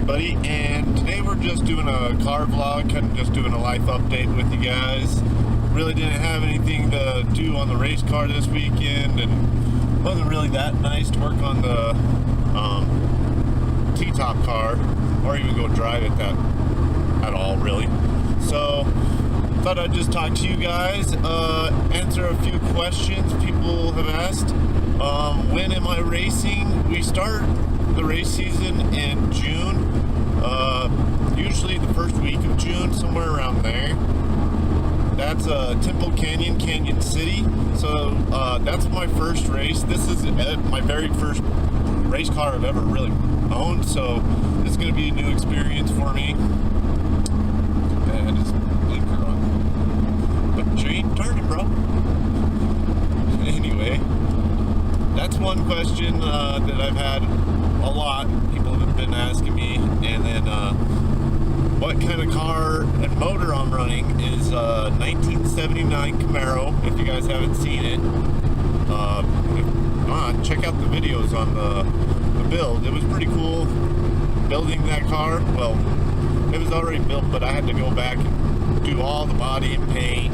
everybody, and today we're just doing a car vlog, kind of just doing a life update with you guys. Really didn't have anything to do on the race car this weekend, and wasn't really that nice to work on the T-top car, or even go drive it at all, really. So thought I'd just talk to you guys, answer a few questions people have asked. When am I racing? We start the race season in June, usually the first week of June, somewhere around there. That's Temple Canyon, Canyon City. So that's my first race. This is my very first race car I've ever really owned, so this is going to be a new experience for me. And it's blinker on, but you ain't turning, bro. Anyway, that's one question that I've had a lot. People have been asking me. And then what kind of car and motor I'm running is 1979 Camaro. If you guys haven't seen it, check out the videos on the build. It was pretty cool building that car. Well, it was already built, but I had to go back and do all the body and paint,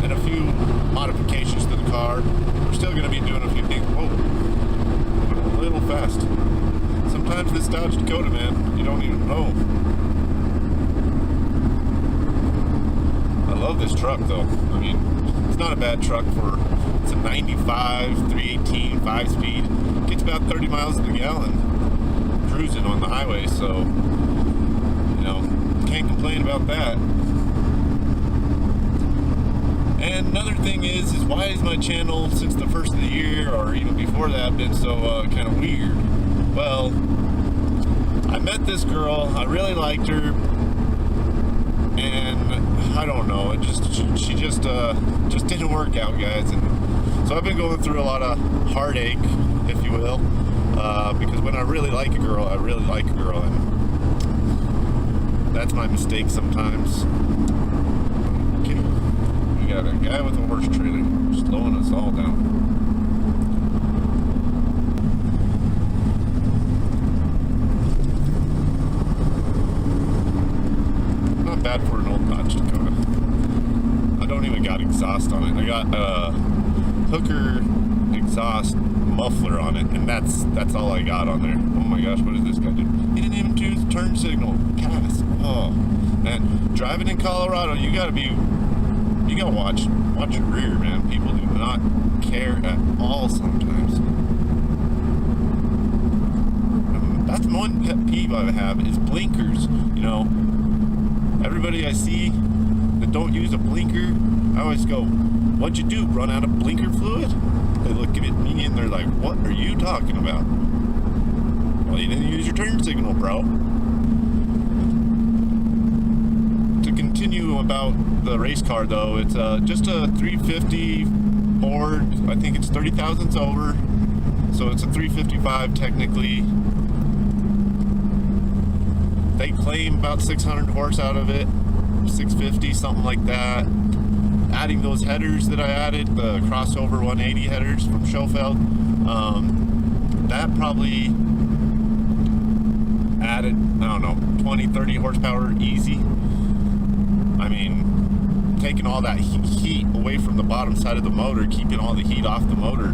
and a few modifications to the car. We're still going to be doing a few things. Whoa, a little fast. Sometimes this Dodge Dakota, man, you don't even know. I love this truck, though. I mean, it's not a bad truck for, it's a 95, 318, 5-speed. Gets about 30 miles to the gallon, cruising on the highway, so, you know, can't complain about that. And another thing is why is my channel since the first of the year, or even before that, been so kind of weird? Well, I met this girl, I really liked her, and I don't know, she just didn't work out, guys. And so I've been going through a lot of heartache, if you will, because when I really like a girl, I really like a girl, and that's my mistake sometimes. Okay, we got a guy with a horse trailer slowing us all down. Not bad for an old Dodge Dakota. I don't even got exhaust on it. I got hooker exhaust muffler on it, and that's all I got on there. Oh my gosh, what is this guy doing? He didn't even choose the turn signal. Gas. Oh man, driving in Colorado, you gotta watch your rear, man. People do not care at all sometimes. That's one pet peeve I have is blinkers. You know, everybody I see that don't use a blinker, I always go, "What'd you do? Run out of blinker fluid?" They look at me and they're like, "What are you talking about?" Well, you didn't use your turn signal, bro. To continue about the race car, though, it's just a 350 Ford. I think it's 30 thousandths over, so it's a 355 technically. They claim about 600 horse out of it, 650, something like that. Adding those headers that I added, the crossover 180 headers from Schofield, that probably added, I don't know, 20, 30 horsepower easy. I mean, taking all that heat away from the bottom side of the motor, keeping all the heat off the motor,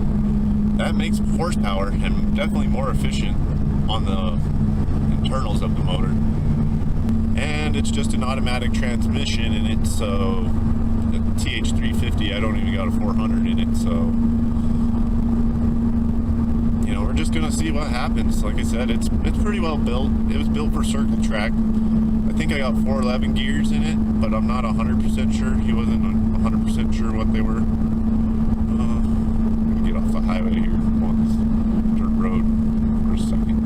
that makes horsepower and definitely more efficient on the internals of the motor. And it's just an automatic transmission, and it's the TH350. I don't even got a 400 in it, so you know, we're just gonna see what happens. Like I said, it's pretty well built. It was built for circle track. I think I got 411 gears in it, but I'm not 100% sure. He wasn't 100% sure what they were. Let me get off the highway here on this dirt road for a second.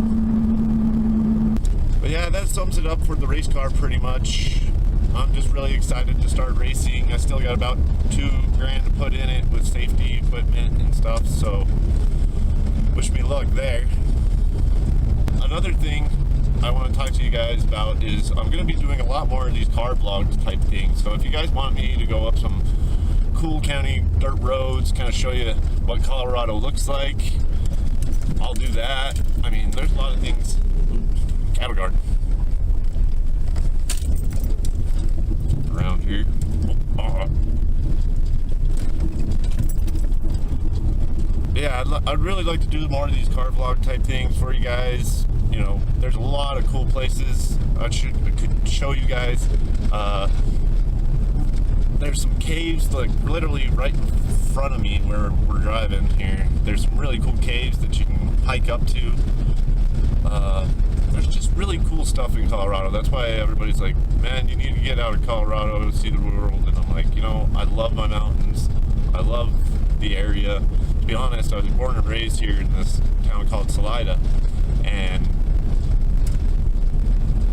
But yeah, that sums it up for the race car pretty much. I'm just really excited to start racing. I still got about $2,000 to put in it with safety equipment and stuff, so wish me luck there. Another thing I want to talk to you guys about is I'm going to be doing a lot more of these car vlogs type things. So if you guys want me to go up some cool county dirt roads, kind of show you what Colorado looks like, I'll do that. I mean, there's a lot of things I'd really like to do more of these car vlog type things for you guys. You know, there's a lot of cool places I could show you guys. There's some caves, like literally right in front of me where we're driving here. There's some really cool caves that you can hike up to. There's just really cool stuff in Colorado. That's why everybody's like, man, you need to get out of Colorado and see the world. And I'm like, you know, I love my mountains. I love the area. To be honest, I was born and raised here in this town called Salida. And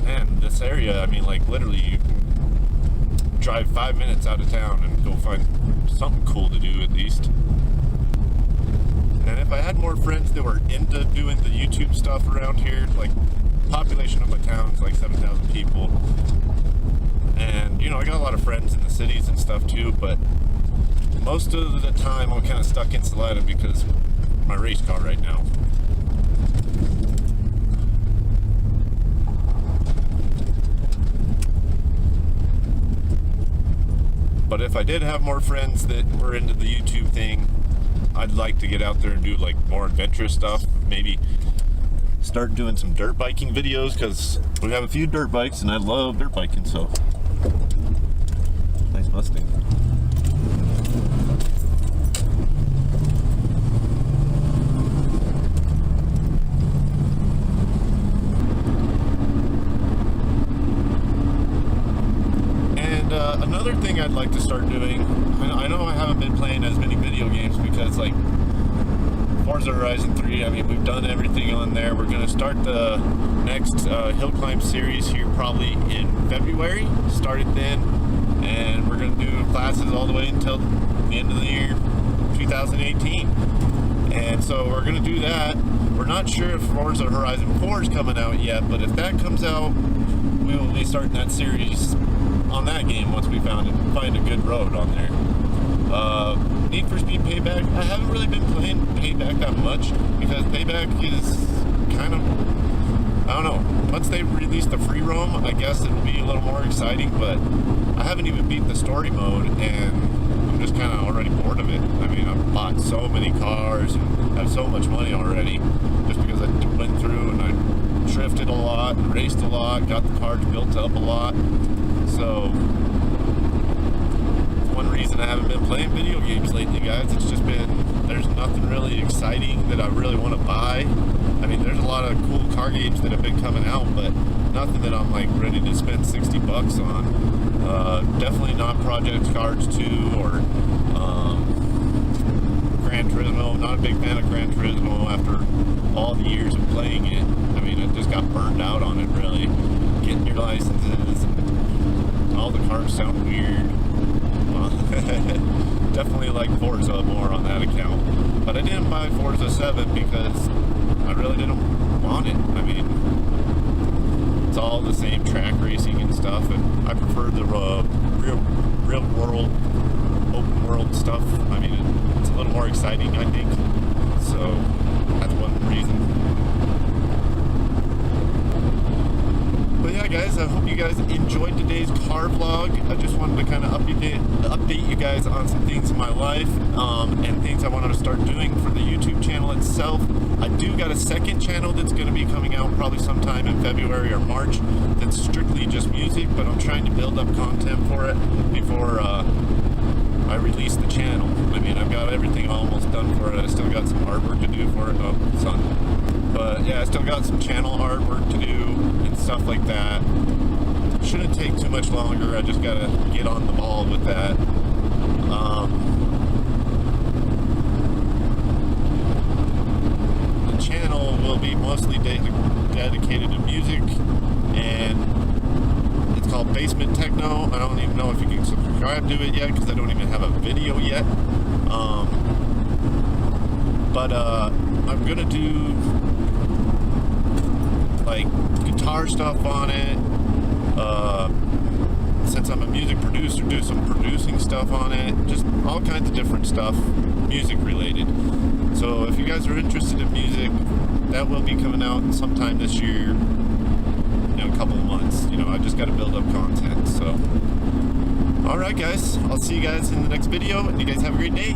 man, this area, I mean, like literally you can drive 5 minutes out of town and go find something cool to do at least. And if I had more friends that were into doing the YouTube stuff around here, like population of my town is like 7,000 people. And you know, I got a lot of friends in the cities and stuff too, but most of the time I'm kind of stuck in Salida because of my race car right now. But if I did have more friends that were into the YouTube thing, I'd like to get out there and do like more adventurous stuff. Maybe start doing some dirt biking videos, because we have a few dirt bikes and I love dirt biking. So nice Mustang. Another thing I'd like to start doing, I know I haven't been playing as many video games because like Forza Horizon 3, I mean, we've done everything on there. We're going to start the next hill climb series here probably in February, start it then, and we're going to do classes all the way until the end of the year 2018. And so we're going to do that. We're not sure if Forza Horizon 4 is coming out yet, but if that comes out, we will be starting that series on that game once we find a good road on there. Need for Speed Payback, I haven't really been playing Payback that much because Payback is kind of, I don't know, once they release the free roam, I guess it'll be a little more exciting, but I haven't even beat the story mode and I'm just kind of already bored of it. I mean, I've bought so many cars and have so much money already just because I went through and I drifted a lot and raced a lot, got the cars built up a lot. So, one reason I haven't been playing video games lately, guys. It's just been, there's nothing really exciting that I really want to buy. I mean, there's a lot of cool car games that have been coming out, but nothing that I'm like ready to spend 60 bucks on. Definitely not Project Cars 2 or Gran Turismo. Not a big fan of Gran Turismo after all the years of playing it. I mean, I just got burned out on it, really. Getting your licenses and all the cars sound weird. Well, definitely like Forza more on that account. But I didn't buy Forza 7 because I really didn't want it. I mean, it's all the same track racing and stuff, and I prefer the real world, open world stuff. I mean, it's a little more exciting, I think. So that's one reason. But yeah, guys, I hope you guys enjoyed today's car vlog. I just wanted to kind of update you guys on some things in my life and things I wanted to start doing for the YouTube channel itself. I do got a second channel that's going to be coming out probably sometime in February or March that's strictly just music, but I'm trying to build up content for it before I release the channel. I mean, I've got everything almost done for it. I still got some artwork to do for it. Oh, son. But yeah, I still got some channel artwork to do and stuff like that. Shouldn't take too much longer. I just gotta get on the ball with that. The channel will be mostly dedicated to music, and it's called Basement Techno. I don't even know if you can subscribe to it yet because I don't even have a video yet. But I'm gonna do like guitar stuff on it. Since I'm a music producer, do some producing stuff on it. Just all kinds of different stuff, music related. So if you guys are interested in music, that will be coming out sometime this year, in a couple of months. You know, I just got to build up content. So, all right, guys, I'll see you guys in the next video, and you guys have a great day.